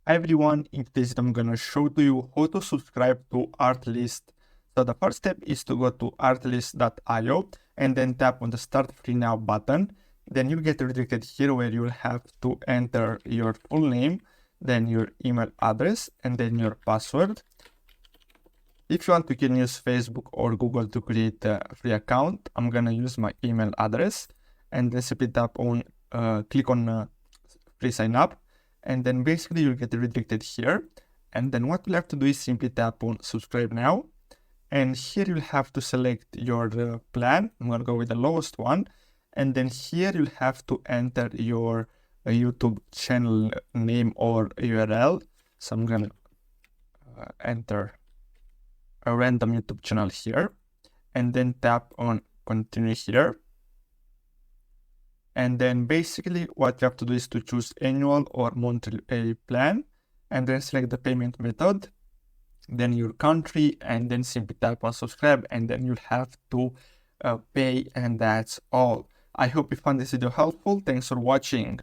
Hi everyone, in today's video I'm gonna show to you how to subscribe to Artlist. So the first step is to go to artlist.io and then tap on the Start Free Now button. Then you'll get redirected here where you'll have to enter your full name, then your email address, and then your password. If you want, you can use Facebook or Google to create a free account. I'm gonna use my email address and then simply tap on, click on free sign up. And then basically you'll get redirected here. And then what you'll have to do is simply tap on subscribe now. And here you'll have to select your plan. I'm gonna go with the lowest one. And then here you'll have to enter your YouTube channel name or URL. So I'm gonna enter a random YouTube channel here. And then tap on continue here. And then basically what you have to do is to choose annual or monthly plan and then select the payment method, then your country, and then simply tap on subscribe, and then you'll have to pay, and that's all. I hope you found this video helpful. Thanks for watching.